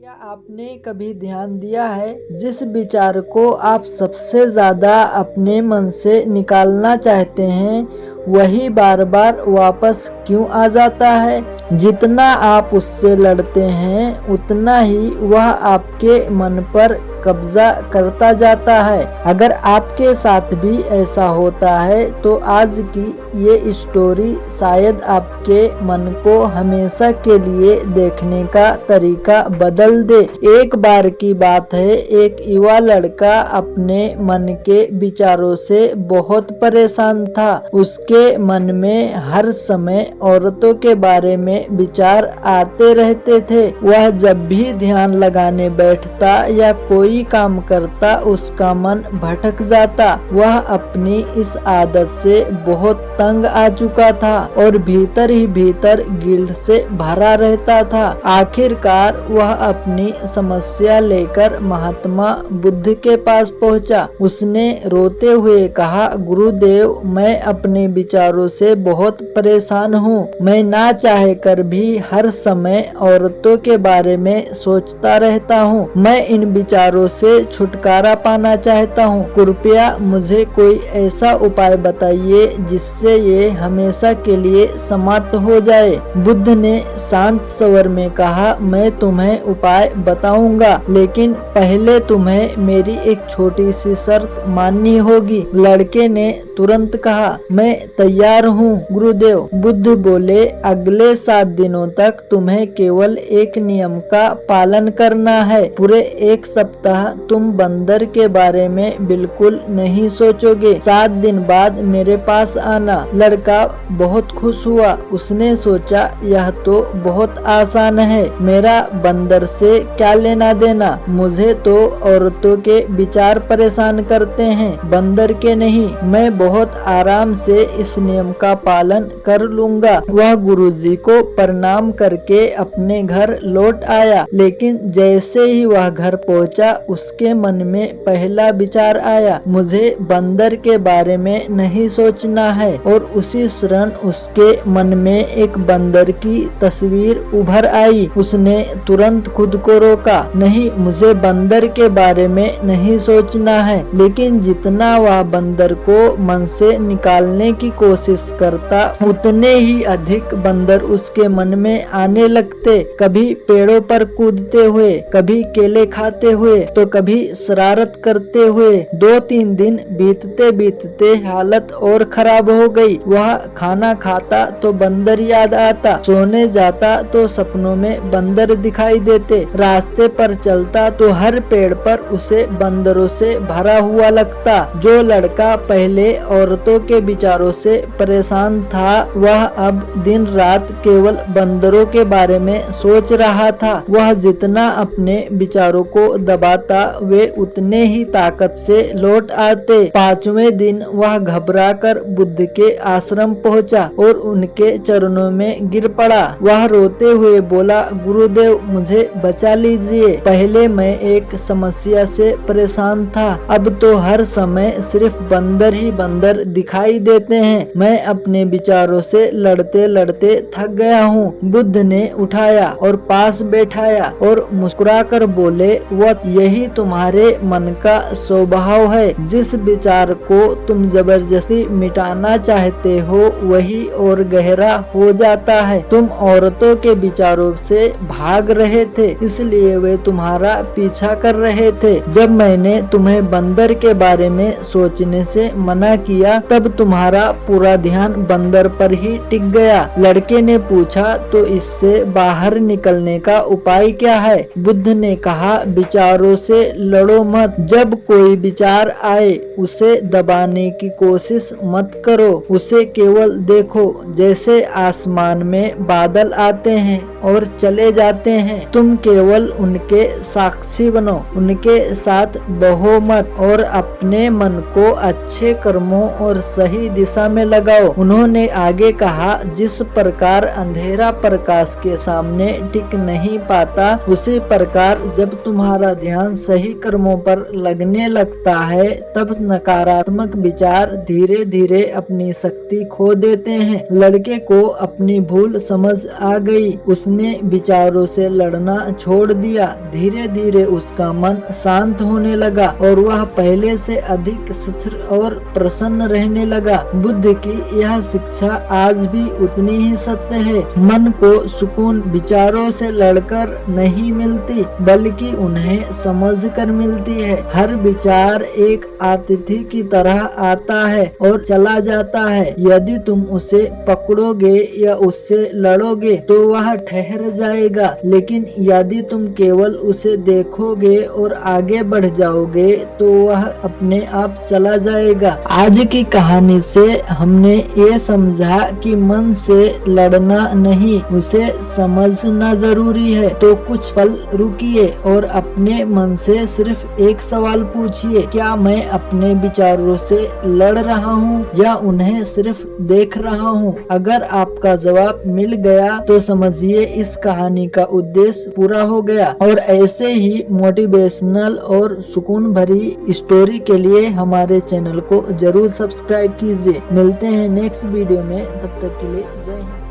क्या आपने कभी ध्यान दिया है, जिस विचार को आप सबसे ज्यादा अपने मन से निकालना चाहते हैं, वही बार बार वापस क्यों आ जाता है? जितना आप उससे लड़ते हैं, उतना ही वह आपके मन पर कब्जा करता जाता है। अगर आपके साथ भी ऐसा होता है, तो आज की ये स्टोरी शायद आपके मन को हमेशा के लिए देखने का तरीका बदल दे। एक बार की बात है, एक युवा लड़का अपने मन के विचारों से बहुत परेशान था। उसके मन में हर समय औरतों के बारे में विचार आते रहते थे। वह जब भी ध्यान लगाने बैठता या कोई काम करता, उसका मन भटक जाता। वह अपनी इस आदत से बहुत तंग आ चुका था और भीतर ही भीतर गिल्ट से भरा रहता था। आखिरकार वह अपनी समस्या लेकर महात्मा बुद्ध के पास पहुंचा। उसने रोते हुए कहा, गुरुदेव, मैं अपने विचारों से बहुत परेशान हूँ। मैं ना चाहे कर भी हर समय औरतों के बारे में सोचता रहता हूँ। मैं इन विचारों से छुटकारा पाना चाहता हूँ। कृपया मुझे कोई ऐसा उपाय बताइए जिससे ये हमेशा के लिए समाप्त हो जाए। बुद्ध ने शांत स्वर में कहा, मैं तुम्हें उपाय बताऊंगा, लेकिन पहले तुम्हें मेरी एक छोटी सी शर्त माननी होगी। लड़के ने तुरंत कहा, मैं तैयार हूँ गुरुदेव। बुद्ध बोले, अगले 7 दिनों तक तुम्हें केवल एक नियम का पालन करना है। पूरे एक सप्ताह तुम बंदर के बारे में बिल्कुल नहीं सोचोगे। 7 दिन बाद मेरे पास आना। लड़का बहुत खुश हुआ। उसने सोचा, यह तो बहुत आसान है। मेरा बंदर से क्या लेना देना? मुझे तो औरतों के विचार परेशान करते हैं, बंदर के नहीं। मैं बहुत आराम से इस नियम का पालन कर लूंगा। वह गुरुजी को प्रणाम करके अपने घर लौट आया, लेकिन जैसे ही वह घर पहुंचा, उसके मन में पहला विचार आया, मुझे बंदर के बारे में नहीं सोचना है। और उसी क्षण उसके मन में एक बंदर की तस्वीर उभर आई। उसने तुरंत खुद को रोका, नहीं, मुझे बंदर के बारे में नहीं सोचना है। लेकिन जितना वह बंदर को मन से निकालने की कोशिश करता, उतने ही अधिक बंदर उसके मन में आने लगते। कभी पेड़ों पर कूदते हुए, कभी केले खाते हुए, तो कभी शरारत करते हुए। 2-3 दिन बीतते बीतते हालत और खराब हो गई। वह खाना खाता तो बंदर याद आता, सोने जाता तो सपनों में बंदर दिखाई देते, रास्ते पर चलता तो हर पेड़ पर उसे बंदरों से भरा हुआ लगता। जो लड़का पहले औरतों के विचारों से परेशान था, वह अब दिन रात केवल बंदरों के बारे में सोच रहा था। वह जितना अपने विचारों को दबाता, वे उतने ही ताकत से लौट आते। 5वें दिन वह घबराकर बुद्ध के आश्रम पहुंचा और उनके चरणों में गिर पड़ा। वह रोते हुए बोला, गुरुदेव, मुझे बचा लीजिए। पहले मैं एक समस्या से परेशान था, अब तो हर समय सिर्फ बंदर ही बंदर दिखाई देते हैं। मैं अपने विचारों से लड़ते लड़ते थक गया हूँ। बुद्ध ने उठाया और पास बैठाया और मुस्कुराकर बोले, वह यही तुम्हारे मन का स्वभाव है। जिस विचार को तुम जबरदस्ती मिटाना चाहते हो, वही और गहरा हो जाता है। तुम औरतों के विचारों से भाग रहे थे, इसलिए वे तुम्हारा पीछा कर रहे थे। जब मैंने तुम्हें बंदर के बारे में सोचने से मना किया, तब तुम्हारा पूरा ध्यान बंदर पर ही टिक गया। लड़के ने पूछा, तो इससे बाहर निकलने का उपाय क्या है? बुद्ध ने कहा, विचारों से लड़ो मत। जब कोई विचार आए, उसे दबाने की कोशिश मत करो। उसे केवल देखो, जैसे आसमान में बादल आते हैं और चले जाते हैं। तुम केवल उनके साक्षी बनो, उनके साथ बहो मत और अपने मन को अच्छे कर्मों और सही दिशा में लगाओ। उन्होंने आगे कहा, जिस प्रकार अंधेरा प्रकाश के सामने टिक नहीं पाता, उसी प्रकार जब तुम्हारा ध्यान सही कर्मों पर लगने लगता है, तब नकारात्मक विचार धीरे धीरे अपनी शक्ति खो देते हैं। लड़के को अपनी भूल समझ आ गई। उसने उसने विचारों से लड़ना छोड़ दिया। धीरे धीरे उसका मन शांत होने लगा और वह पहले से अधिक स्थिर और प्रसन्न रहने लगा। बुद्ध की यह शिक्षा आज भी उतनी ही सत्य है। मन को सुकून विचारों से लड़कर नहीं मिलती, बल्कि उन्हें समझकर मिलती है। हर विचार एक अतिथि की तरह आता है और चला जाता है। यदि तुम उसे पकड़ोगे या उससे लड़ोगे तो वह ठहर जाएगा, लेकिन यदि तुम केवल उसे देखोगे और आगे बढ़ जाओगे तो वह अपने आप चला जाएगा। आज की कहानी से हमने ये समझा कि मन से लड़ना नहीं, उसे समझना जरूरी है। तो कुछ पल रुकिए और अपने मन से सिर्फ एक सवाल पूछिए, क्या मैं अपने विचारों से लड़ रहा हूँ या उन्हें सिर्फ देख रहा हूँ? अगर आपका जवाब मिल गया तो समझिए इस कहानी का उद्देश्य पूरा हो गया। और ऐसे ही मोटिवेशनल और सुकून भरी स्टोरी के लिए हमारे चैनल को जरूर सब्सक्राइब कीजिए। मिलते हैं नेक्स्ट वीडियो में, तब तक के लिए जय हिंद।